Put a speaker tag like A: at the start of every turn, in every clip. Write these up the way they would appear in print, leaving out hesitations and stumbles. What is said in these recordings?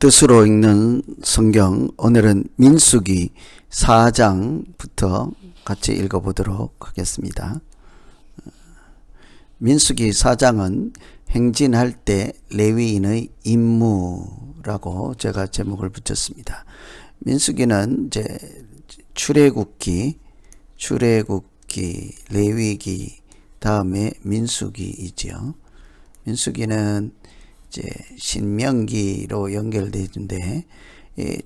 A: 뜻으로 읽는 성경, 오늘은 민수기 4장부터 같이 읽어보도록 하겠습니다. 민수기 4장은 행진할 때 레위인의 임무라고 제가 제목을 붙였습니다. 민수기는 이제 출애굽기, 레위기, 다음에 민수기이지요. 민수기는 이제 신명기로 연결되어 있는데,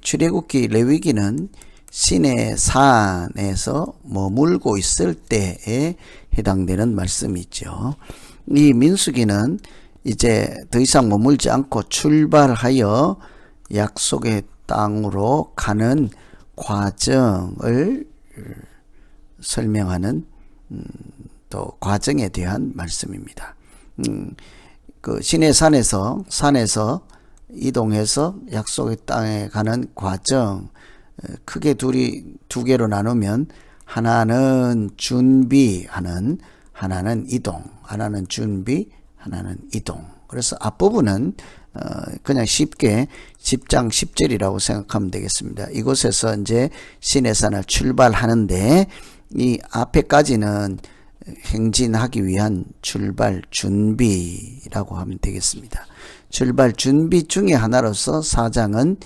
A: 출애굽기, 레위기는 신의 산에서 머물고 있을 때에 해당되는 말씀이죠. 이 민수기는 이제 더 이상 머물지 않고 출발하여 약속의 땅으로 가는 과정을 설명하는 또 과정에 대한 말씀입니다. 그 신의 산에서 이동해서 약속의 땅에 가는 과정, 크게 두 개로 나누면 하나는 준비하는, 하나는 이동, 하나는 준비, 하나는 이동. 그래서 앞부분은 그냥 쉽게 10장 10절이라고 생각하면 되겠습니다. 이곳에서 이제 신의 산을 출발하는데, 이 앞에까지는 행진하기 위한 출발 준비라고 하면 되겠습니다. 출발 준비 중에 하나로서 4장은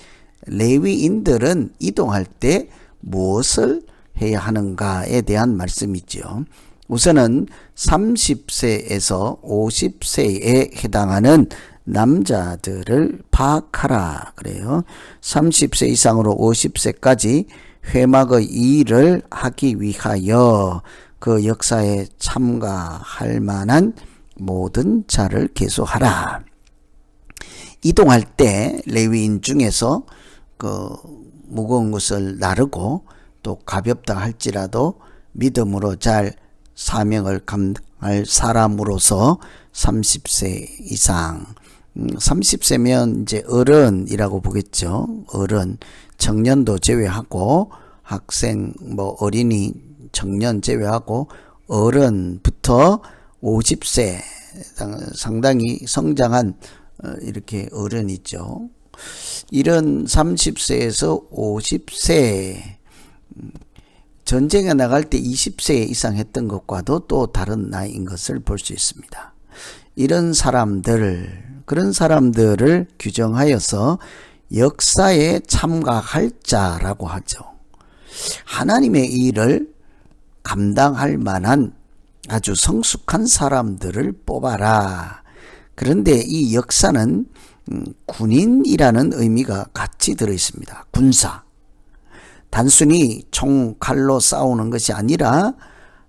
A: 레위인들은 이동할 때 무엇을 해야 하는가에 대한 말씀이죠. 우선은 30세에서 50세에 해당하는 남자들을 파악하라 그래요. 30세 이상으로 50세까지 회막의 일을 하기 위하여 그 역사에 참가할 만한 모든 자를 계수하라. 이동할 때 레위인 중에서 그 무거운 것을 나르고 또 가볍다 할지라도 믿음으로 잘 사명을 감당할 사람으로서 30세 이상, 30세면 이제 어른이라고 보겠죠. 어른, 청년도 제외하고 학생, 어린이, 청년 제외하고 어른부터 50세 상당히 성장한 이렇게 어른이죠. 이런 30세에서 50세, 전쟁에 나갈 때 20세 이상 했던 것과도 또 다른 나이인 것을 볼 수 있습니다. 그런 사람들을 규정하여서 역사에 참가할 자라고 하죠. 하나님의 일을 감당할 만한 아주 성숙한 사람들을 뽑아라. 그런데 이 역사는 군인이라는 의미가 같이 들어있습니다. 군사. 단순히 총, 칼로 싸우는 것이 아니라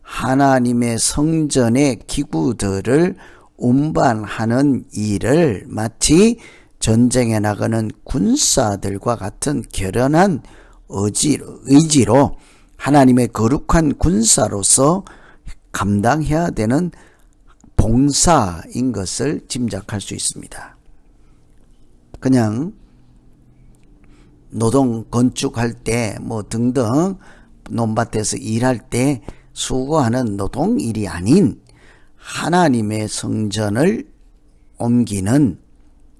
A: 하나님의 성전의 기구들을 운반하는 일을 마치 전쟁에 나가는 군사들과 같은 결연한 의지로 하나님의 거룩한 군사로서 감당해야 되는 봉사인 것을 짐작할 수 있습니다. 그냥 노동 건축할 때 등등 논밭에서 일할 때 수고하는 노동일이 아닌 하나님의 성전을 옮기는,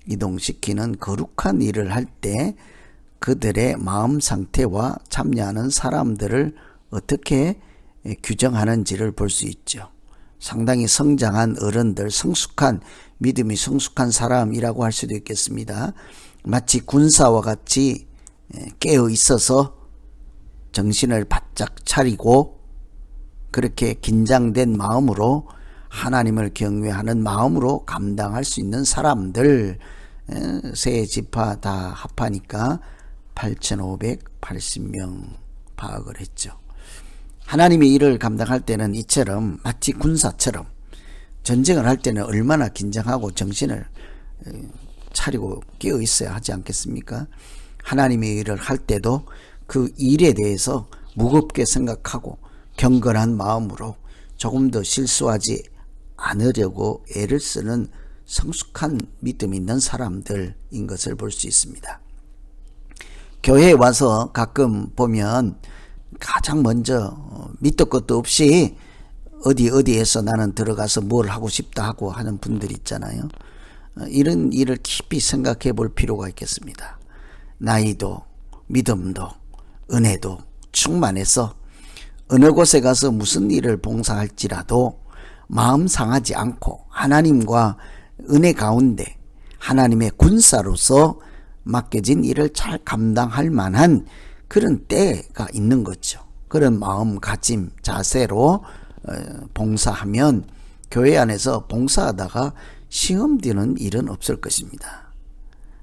A: 이동시키는 거룩한 일을 할 때 그들의 마음 상태와 참여하는 사람들을 어떻게 규정하는지를 볼 수 있죠. 상당히 성장한 어른들, 믿음이 성숙한 사람이라고 할 수도 있겠습니다. 마치 군사와 같이 깨어 있어서 정신을 바짝 차리고 그렇게 긴장된 마음으로 하나님을 경외하는 마음으로 감당할 수 있는 사람들, 세 지파 다 합하니까 8,580명 파악을 했죠. 하나님의 일을 감당할 때는 이처럼 마치 군사처럼, 전쟁을 할 때는 얼마나 긴장하고 정신을 차리고 깨어 있어야 하지 않겠습니까? 하나님의 일을 할 때도 그 일에 대해서 무겁게 생각하고 경건한 마음으로 조금 더 실수하지 않으려고 애를 쓰는 성숙한 믿음 있는 사람들인 것을 볼 수 있습니다. 교회에 와서 가끔 보면 가장 먼저 밑도 끝도 없이 어디에서 나는 들어가서 뭘 하고 싶다 하고 하는 분들 있잖아요. 이런 일을 깊이 생각해 볼 필요가 있겠습니다. 나이도 믿음도 은혜도 충만해서 어느 곳에 가서 무슨 일을 봉사할지라도 마음 상하지 않고 하나님과 은혜 가운데 하나님의 군사로서 맡겨진 일을 잘 감당할 만한 그런 때가 있는 거죠. 그런 마음가짐, 자세로 봉사하면 교회 안에서 봉사하다가 시험 드는 일은 없을 것입니다.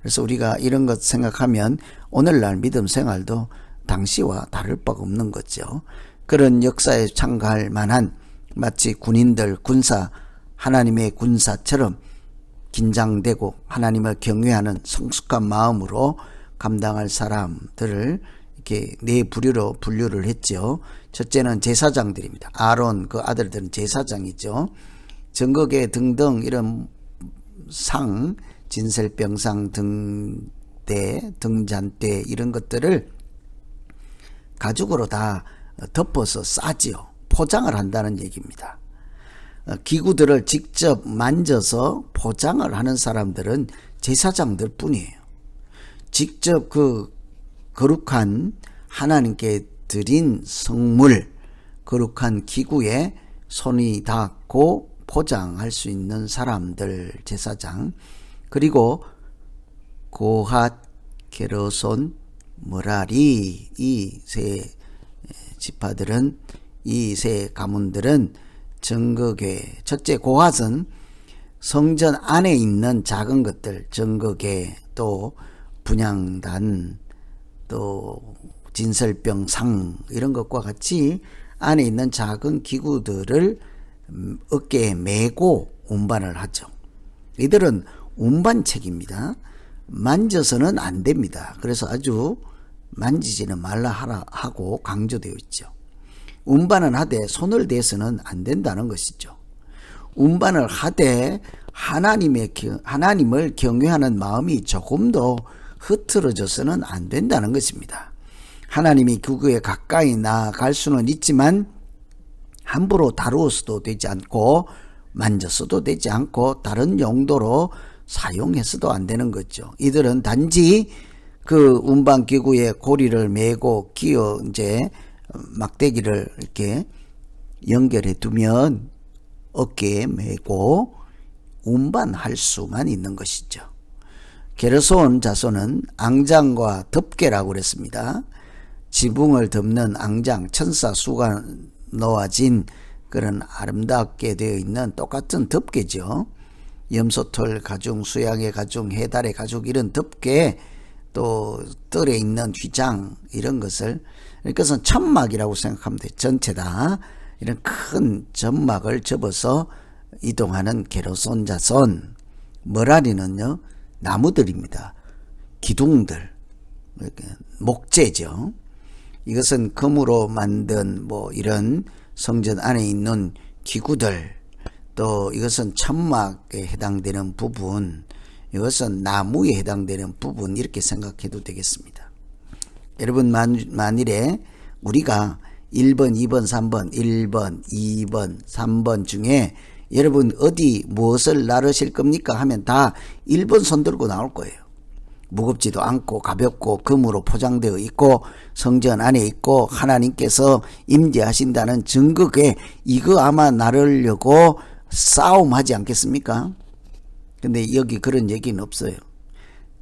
A: 그래서 우리가 이런 것 생각하면 오늘날 믿음 생활도 당시와 다를 바가 없는 거죠. 그런 역사에 참가할 만한 마치 군인들, 군사, 하나님의 군사처럼 긴장되고 하나님을 경외하는 성숙한 마음으로 감당할 사람들을 이렇게 네 부류로 분류를 했죠. 첫째는 제사장들입니다. 아론 그 아들들은 제사장이죠. 전거계 등등 이런 상, 진설병상 등대, 등잔대 이런 것들을 가죽으로 다 덮어서 싸지요. 포장을 한다는 얘기입니다. 기구들을 직접 만져서 포장을 하는 사람들은 제사장들 뿐이에요. 직접 그 거룩한 하나님께 드린 성물, 거룩한 기구에 손이 닿고 포장할 수 있는 사람들, 제사장. 그리고 고핫, 게르손, 머라리 이 세 지파들은, 이 세 가문들은 정거궤, 첫째 고핫은 성전 안에 있는 작은 것들, 정거궤, 또 분향단, 또 진설병상 이런 것과 같이 안에 있는 작은 기구들을 어깨에 메고 운반을 하죠. 이들은 운반책입니다. 만져서는 안 됩니다. 그래서 아주 만지지는 말라 하고 강조되어 있죠. 운반은 하되 손을 대서는 안 된다는 것이죠. 운반을 하되 하나님을 경외하는 마음이 조금도 흐트러져서는 안 된다는 것입니다. 하나님이 기구에 가까이 나아갈 수는 있지만 함부로 다루어서도 되지 않고 만져서도 되지 않고 다른 용도로 사용해서도 안 되는 거죠. 이들은 단지 그 운반기구에 고리를 메고 끼어 이제 막대기를 이렇게 연결해 두면 어깨에 메고 운반할 수만 있는 것이죠. 게르손 자손은 앙장과 덮개라고 그랬습니다. 지붕을 덮는 앙장, 천사 수가 놓아진 그런 아름답게 되어 있는 똑같은 덮개죠. 염소털 가죽, 수양의 가죽, 해달의 가죽 이런 덮개, 또 뜰에 있는 휘장 이런 것을, 이것은 천막이라고 생각하면 돼요. 전체 다 이런 큰 점막을 접어서 이동하는 게르손 자손. 머라리는요 나무들입니다. 기둥들, 목재죠. 이것은 금으로 만든 이런 성전 안에 있는 기구들, 또 이것은 천막에 해당되는 부분, 이것은 나무에 해당되는 부분, 이렇게 생각해도 되겠습니다. 여러분, 만일에 우리가 1번, 2번, 3번, 1번, 2번, 3번 중에 여러분 어디 무엇을 나르실 겁니까 하면 다 1번 손 들고 나올 거예요. 무겁지도 않고 가볍고 금으로 포장되어 있고 성전 안에 있고 하나님께서 임재하신다는 증거에 이거 아마 나르려고 싸움하지 않겠습니까? 근데 여기 그런 얘기는 없어요.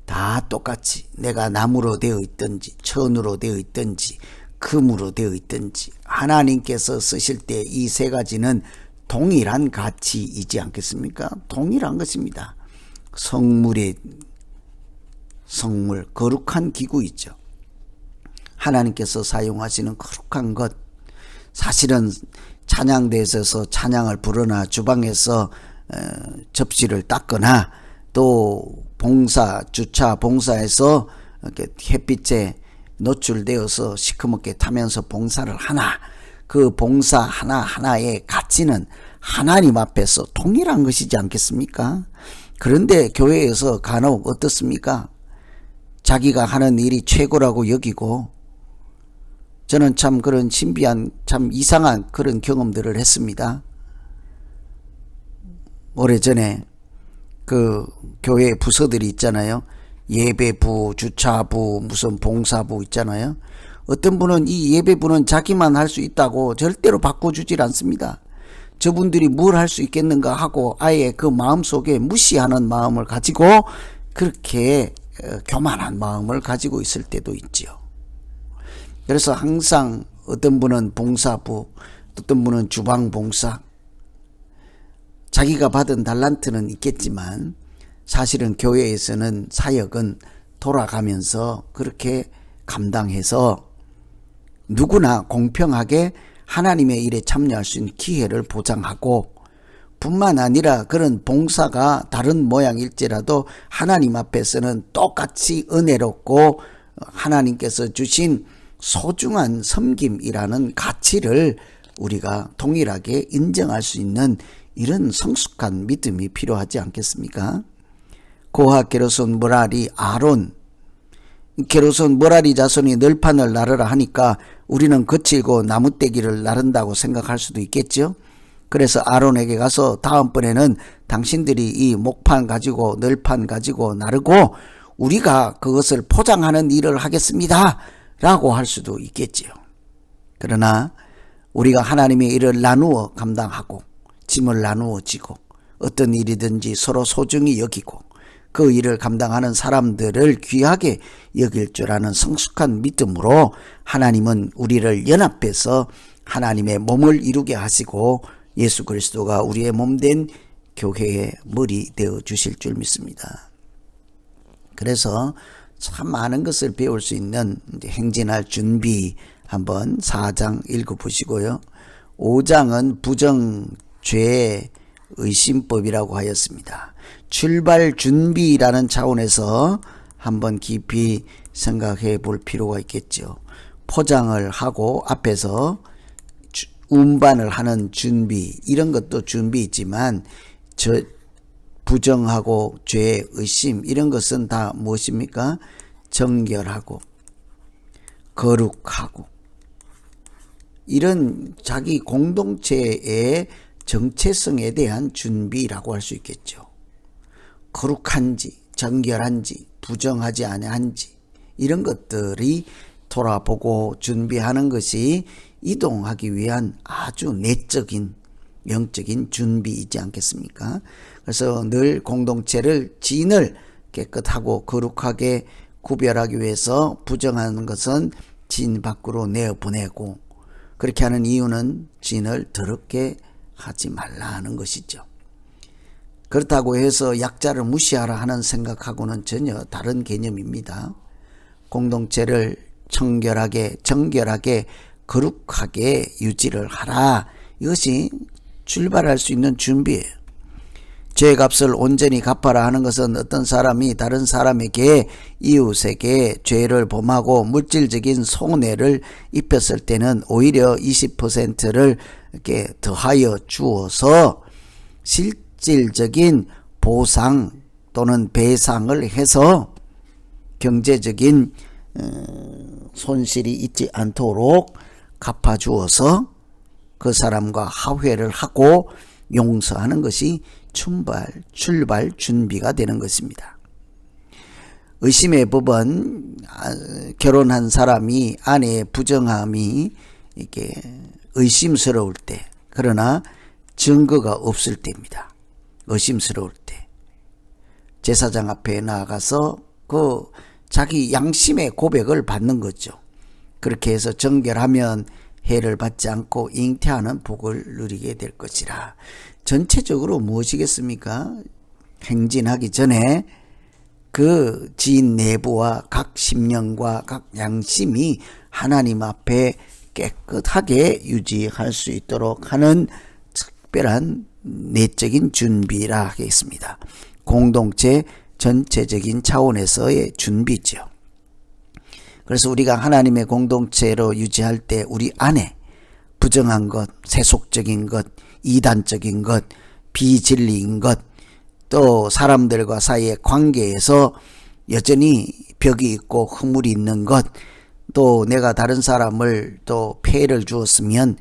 A: 다 똑같이 내가 나무로 되어 있든지 천으로 되어 있든지 금으로 되어 있든지 하나님께서 쓰실 때 이 세 가지는 동일한 가치이지 않겠습니까? 동일한 것입니다. 성물의 성물, 거룩한 기구이죠. 하나님께서 사용하시는 거룩한 것, 사실은 찬양대에서 찬양을 부르나 주방에서 접시를 닦거나 또 주차 봉사에서 이렇게 햇빛에 노출되어서 시커멓게 타면서 봉사를 하나, 그 봉사 하나하나의 가치는 하나님 앞에서 동일한 것이지 않겠습니까? 그런데 교회에서 간혹 어떻습니까? 자기가 하는 일이 최고라고 여기고, 저는 참 그런 신비한, 참 이상한 그런 경험들을 했습니다. 오래전에 그 교회 부서들이 있잖아요. 예배부, 주차부, 무슨 봉사부 있잖아요. 어떤 분은 이 예배부는 자기만 할 수 있다고 절대로 바꿔주질 않습니다. 저분들이 뭘 할 수 있겠는가 하고 아예 그 마음속에 무시하는 마음을 가지고 그렇게 교만한 마음을 가지고 있을 때도 있지요. 그래서 항상 어떤 분은 봉사부, 어떤 분은 주방봉사, 자기가 받은 달란트는 있겠지만 사실은 교회에서는 사역은 돌아가면서 그렇게 감당해서 누구나 공평하게 하나님의 일에 참여할 수 있는 기회를 보장하고, 뿐만 아니라 그런 봉사가 다른 모양일지라도 하나님 앞에서는 똑같이 은혜롭고 하나님께서 주신 소중한 섬김이라는 가치를 우리가 동일하게 인정할 수 있는 이런 성숙한 믿음이 필요하지 않겠습니까? 고핫 게르손 므라리 아론, 게르손 므라리 자손이 널판을 나르라 하니까 우리는 거칠고 나무떼기를 나른다고 생각할 수도 있겠죠. 그래서 아론에게 가서 다음번에는 당신들이 이 목판 가지고 널판 가지고 나르고 우리가 그것을 포장하는 일을 하겠습니다 라고 할 수도 있겠지요. 그러나 우리가 하나님의 일을 나누어 감당하고 짐을 나누어 지고 어떤 일이든지 서로 소중히 여기고 그 일을 감당하는 사람들을 귀하게 여길 줄 아는 성숙한 믿음으로 하나님은 우리를 연합해서 하나님의 몸을 이루게 하시고 예수 그리스도가 우리의 몸된 교회의 머리 되어 주실 줄 믿습니다. 그래서 참 많은 것을 배울 수 있는 행진할 준비 한번 4장 읽어보시고요. 5장은 부정죄 의심법이라고 하였습니다. 출발 준비라는 차원에서 한번 깊이 생각해 볼 필요가 있겠죠. 포장을 하고 앞에서 운반을 하는 준비, 이런 것도 준비이지만 부정하고 죄, 의심 이런 것은 다 무엇입니까? 정결하고 거룩하고 이런 자기 공동체의 정체성에 대한 준비라고 할 수 있겠죠. 거룩한지 정결한지 부정하지 아니한지 이런 것들이 돌아보고 준비하는 것이 이동하기 위한 아주 내적인 영적인 준비이지 않겠습니까? 그래서 늘 공동체를 진을 깨끗하고 거룩하게 구별하기 위해서 부정하는 것은 진 밖으로 내어보내고, 그렇게 하는 이유는 진을 더럽게 하지 말라 하는 것이죠. 그렇다고 해서 약자를 무시하라 하는 생각하고는 전혀 다른 개념입니다. 공동체를 청결하게 정결하게 거룩하게 유지를 하라, 이것이 출발할 수 있는 준비예요. 죄의 값을 온전히 갚아라 하는 것은 어떤 사람이 다른 사람에게 이웃에게 죄를 범하고 물질적인 손해를 입혔을 때는 오히려 20%를 이렇게 더하여 주어서 실질적인 보상 또는 배상을 해서 경제적인 손실이 있지 않도록 갚아주어서 그 사람과 화해를 하고 용서하는 것이 출발 준비가 되는 것입니다. 의심의 법은 결혼한 사람이 아내의 부정함이 이렇게 의심스러울 때, 그러나 증거가 없을 때입니다. 의심스러울 때 제사장 앞에 나아가서 그 자기 양심의 고백을 받는 거죠. 그렇게 해서 정결하면 해를 받지 않고 잉태하는 복을 누리게 될 것이라. 전체적으로 무엇이겠습니까? 행진하기 전에 그 지인 내부와 각 심령과 각 양심이 하나님 앞에 깨끗하게 유지할 수 있도록 하는 특별한 내적인 준비라 하겠습니다. 공동체 전체적인 차원에서의 준비죠. 그래서 우리가 하나님의 공동체로 유지할 때 우리 안에 부정한 것, 세속적인 것, 이단적인 것, 비진리인 것, 또 사람들과 사이의 관계에서 여전히 벽이 있고 허물이 있는 것, 또 내가 다른 사람을 또 폐해를 주었으면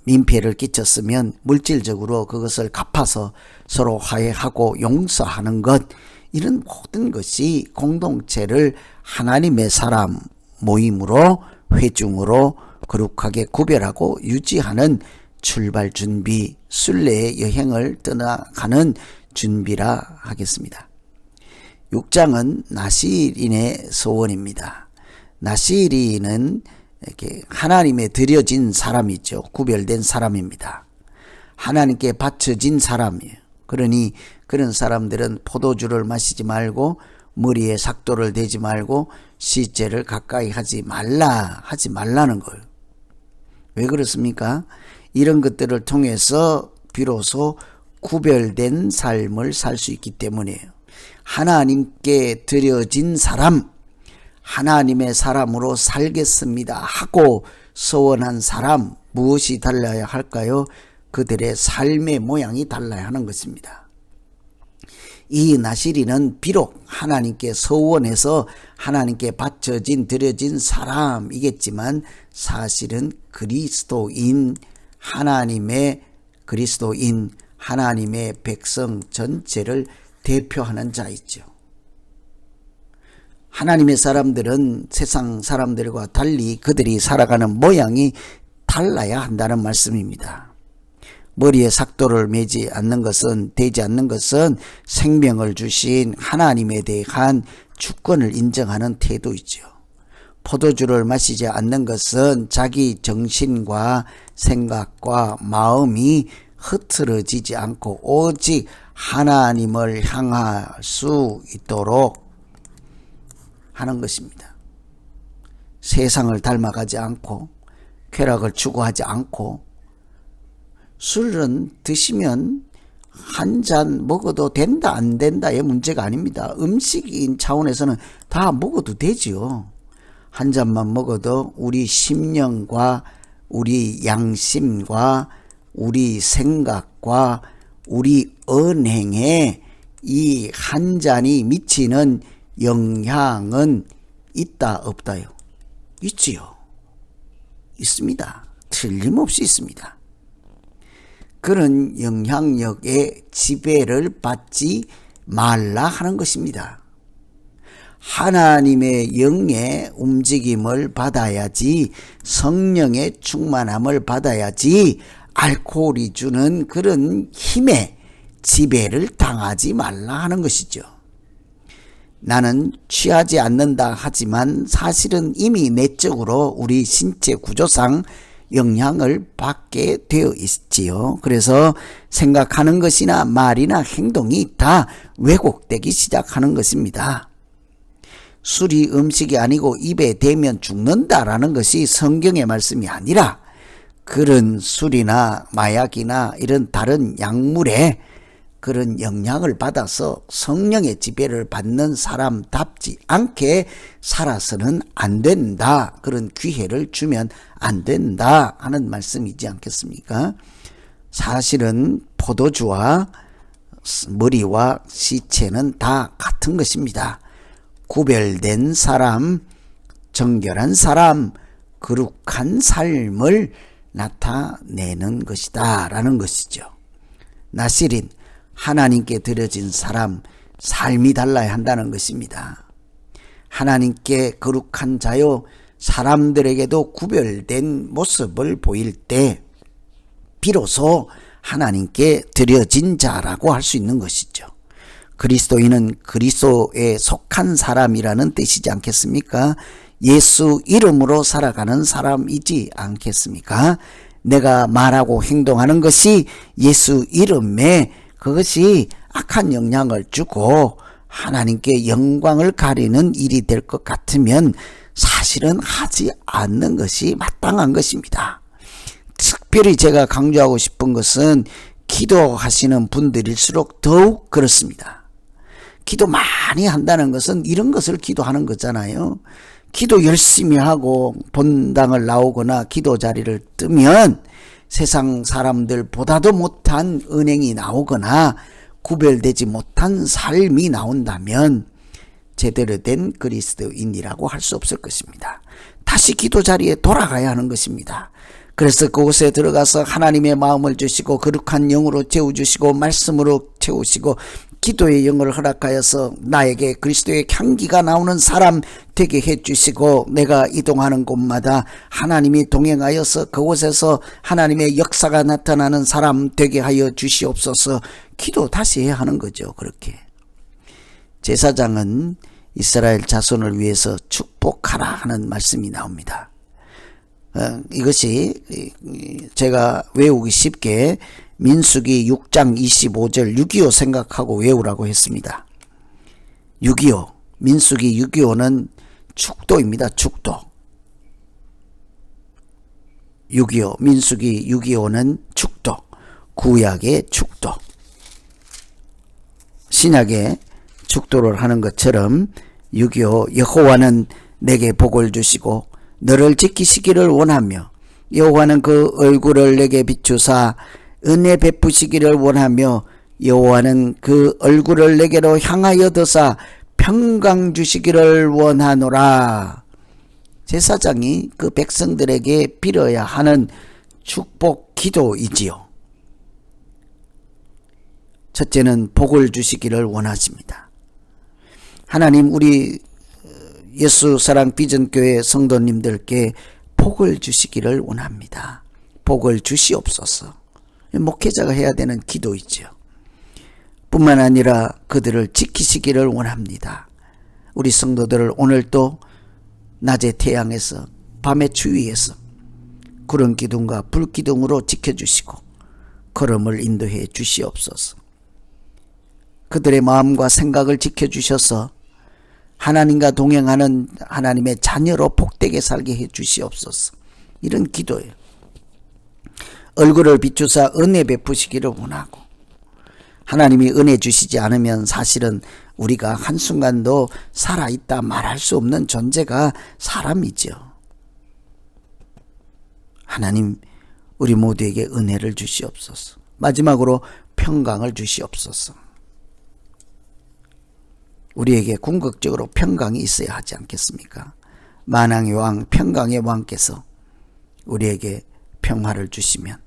A: 민폐를 끼쳤으면 물질적으로 그것을 갚아서 서로 화해하고 용서하는 것, 이런 모든 것이 공동체를 하나님의 사람 모임으로, 회중으로 거룩하게 구별하고 유지하는 출발 준비, 순례의 여행을 떠나가는 준비라 하겠습니다. 6장은 나시린의 소원입니다. 나시린은 이렇게 하나님에 드려진 사람이죠. 구별된 사람입니다. 하나님께 바쳐진 사람이에요. 그러니 그런 사람들은 포도주를 마시지 말고 머리에 삭도를 대지 말고 시체를 가까이 하지 말라는 거예요. 왜 그렇습니까? 이런 것들을 통해서 비로소 구별된 삶을 살 수 있기 때문이에요. 하나님께 드려진 사람, 하나님의 사람으로 살겠습니다 하고 서원한 사람, 무엇이 달라야 할까요? 그들의 삶의 모양이 달라야 하는 것입니다. 이 나시린은 비록 하나님께 서원해서 하나님께 바쳐진 드려진 사람이겠지만 사실은 그리스도인, 하나님의 그리스도인, 하나님의 백성 전체를 대표하는 자이죠. 하나님의 사람들은 세상 사람들과 달리 그들이 살아가는 모양이 달라야 한다는 말씀입니다. 머리에 삭도를 매지 않는 것은, 대지 않는 것은 생명을 주신 하나님에 대한 주권을 인정하는 태도이죠. 포도주를 마시지 않는 것은 자기 정신과 생각과 마음이 흐트러지지 않고 오직 하나님을 향할 수 있도록 하는 것입니다. 세상을 닮아가지 않고 쾌락을 추구하지 않고, 술은 드시면 한 잔 먹어도 된다 안 된다의 문제가 아닙니다. 음식인 차원에서는 다 먹어도 되지요. 한 잔만 먹어도 우리 심령과 우리 양심과 우리 생각과 우리 언행에 이 한 잔이 미치는 영향은 있다 없다요? 있지요. 있습니다. 틀림없이 있습니다. 그런 영향력의 지배를 받지 말라 하는 것입니다. 하나님의 영의 움직임을 받아야지, 성령의 충만함을 받아야지 알코올이 주는 그런 힘에 지배를 당하지 말라 하는 것이죠. 나는 취하지 않는다 하지만 사실은 이미 내적으로 우리 신체 구조상 영향을 받게 되어 있지요. 그래서 생각하는 것이나 말이나 행동이 다 왜곡되기 시작하는 것입니다. 술이 음식이 아니고 입에 대면 죽는다라는 것이 성경의 말씀이 아니라 그런 술이나 마약이나 이런 다른 약물에 그런 영향을 받아서 성령의 지배를 받는 사람답지 않게 살아서는 안 된다. 그런 기회를 주면 안 된다 하는 말씀이지 않겠습니까? 사실은 포도주와 머리와 시체는 다 같은 것입니다. 구별된 사람, 정결한 사람, 거룩한 삶을 나타내는 것이다 라는 것이죠. 나시린, 하나님께 드려진 사람, 삶이 달라야 한다는 것입니다. 하나님께 거룩한 자요, 사람들에게도 구별된 모습을 보일 때 비로소 하나님께 드려진 자라고 할 수 있는 것이죠. 그리스도인은 그리스도에 속한 사람이라는 뜻이지 않겠습니까? 예수 이름으로 살아가는 사람이지 않겠습니까? 내가 말하고 행동하는 것이 예수 이름에 그것이 악한 영향을 주고 하나님께 영광을 가리는 일이 될 것 같으면 사실은 하지 않는 것이 마땅한 것입니다. 특별히 제가 강조하고 싶은 것은 기도하시는 분들일수록 더욱 그렇습니다. 기도 많이 한다는 것은 이런 것을 기도하는 거잖아요. 기도 열심히 하고 본당을 나오거나 기도 자리를 뜨면 세상 사람들보다도 못한 은행이 나오거나 구별되지 못한 삶이 나온다면 제대로 된 그리스도인이라고 할 수 없을 것입니다. 다시 기도 자리에 돌아가야 하는 것입니다. 그래서 그곳에 들어가서 하나님의 마음을 주시고 거룩한 영으로 채워주시고 말씀으로 채우시고 기도의 영을 허락하여서 나에게 그리스도의 향기가 나오는 사람 되게 해주시고 내가 이동하는 곳마다 하나님이 동행하여서 그곳에서 하나님의 역사가 나타나는 사람 되게 하여 주시옵소서. 기도 다시 해야 하는 거죠. 그렇게 제사장은 이스라엘 자손을 위해서 축복하라 하는 말씀이 나옵니다. 이것이 제가 외우기 쉽게 민수기 6장 25절 6.25 생각하고 외우라고 했습니다. 6.25 민수기 6.25는 축도입니다. 축도. 6.25 민수기 6.25는 축도. 구약의 축도. 신약의 축도를 하는 것처럼 6.25 여호와는 내게 복을 주시고 너를 지키시기를 원하며 여호와는 그 얼굴을 내게 비추사 은혜 베푸시기를 원하며 여호와는 그 얼굴을 내게로 향하여 드사 평강 주시기를 원하노라. 제사장이 그 백성들에게 빌어야 하는 축복 기도이지요. 첫째는 복을 주시기를 원하십니다. 하나님 우리 예수사랑 비전교회 성도님들께 복을 주시기를 원합니다. 복을 주시옵소서. 목회자가 해야 되는 기도이죠. 뿐만 아니라 그들을 지키시기를 원합니다. 우리 성도들을 오늘도 낮의 태양에서 밤의 추위에서 구름 기둥과 불 기둥으로 지켜주시고 걸음을 인도해 주시옵소서. 그들의 마음과 생각을 지켜주셔서 하나님과 동행하는 하나님의 자녀로 복되게 살게 해 주시옵소서. 이런 기도예요. 얼굴을 비추사 은혜 베푸시기를 원하고 하나님이 은혜 주시지 않으면 사실은 우리가 한순간도 살아있다 말할 수 없는 존재가 사람이죠. 하나님 우리 모두에게 은혜를 주시옵소서. 마지막으로 평강을 주시옵소서. 우리에게 궁극적으로 평강이 있어야 하지 않겠습니까? 만왕의 왕 평강의 왕께서 우리에게 평화를 주시면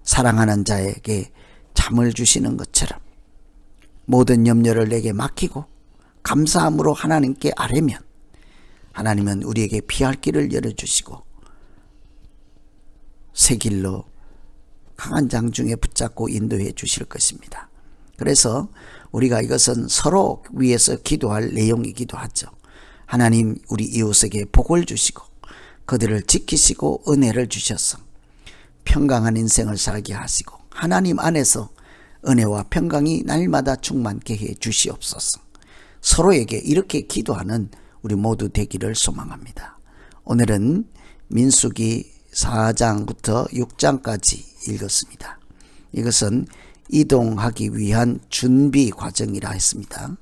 A: 사랑하는 자에게 잠을 주시는 것처럼 모든 염려를 내게 맡기고 감사함으로 하나님께 아뢰면 하나님은 우리에게 피할 길을 열어주시고 새 길로 강한 장중에 붙잡고 인도해 주실 것입니다. 그래서 우리가 이것은 서로 위해서 기도할 내용이기도 하죠. 하나님 우리 이웃에게 복을 주시고 그들을 지키시고 은혜를 주셔서 평강한 인생을 살게 하시고 하나님 안에서 은혜와 평강이 날마다 충만케 해 주시옵소서. 서로에게 이렇게 기도하는 우리 모두 되기를 소망합니다. 오늘은 민수기 4장부터 6장까지 읽었습니다. 이것은 이동하기 위한 준비 과정이라 했습니다.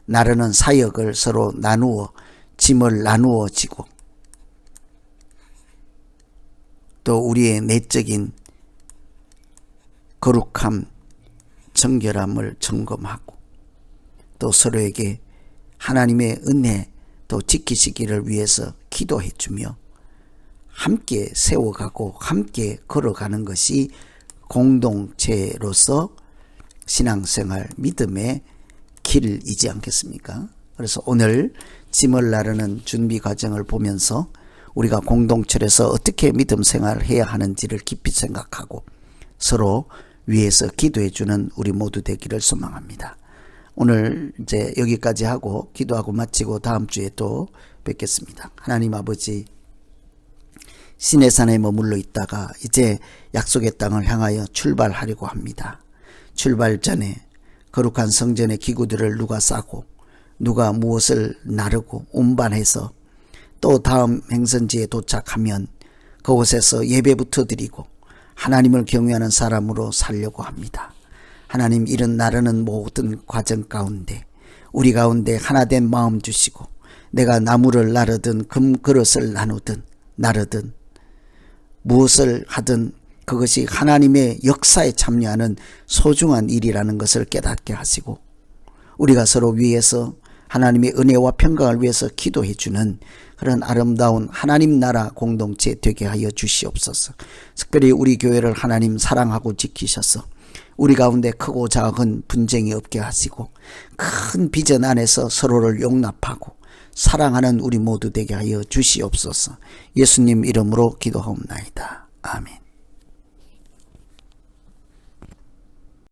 A: 나르는 사역을 서로 나누어 짐을 나누어 지고 또 우리의 내적인 거룩함, 정결함을 점검하고 또 서로에게 하나님의 은혜 또 지키시기를 위해서 기도해 주며 함께 세워가고 함께 걸어가는 것이 공동체로서 신앙생활 믿음의 길이지 않겠습니까? 그래서 오늘 짐을 나르는 준비 과정을 보면서 우리가 공동체에서 어떻게 믿음 생활을 해야 하는지를 깊이 생각하고 서로 위에서 기도해 주는 우리 모두 되기를 소망합니다. 오늘 이제 여기까지 하고 기도하고 마치고 다음 주에 또 뵙겠습니다. 하나님 아버지, 시내산에 머물러 있다가 이제 약속의 땅을 향하여 출발하려고 합니다. 출발 전에 거룩한 성전의 기구들을 누가 싸고 누가 무엇을 나르고 운반해서 또 다음 행선지에 도착하면 그곳에서 예배부터 드리고 하나님을 경외하는 사람으로 살려고 합니다. 하나님, 이런 나르는 모든 과정 가운데 우리 가운데 하나된 마음 주시고 내가 나무를 나르든 금그릇을 나누든 나르든 무엇을 하든 그것이 하나님의 역사에 참여하는 소중한 일이라는 것을 깨닫게 하시고 우리가 서로 위해서 하나님의 은혜와 평강을 위해서 기도해 주는 그런 아름다운 하나님 나라 공동체 되게 하여 주시옵소서. 특별히 우리 교회를 하나님 사랑하고 지키셔서 우리 가운데 크고 작은 분쟁이 없게 하시고 큰 비전 안에서 서로를 용납하고 사랑하는 우리 모두 되게 하여 주시옵소서. 예수님 이름으로 기도하옵나이다. 아멘.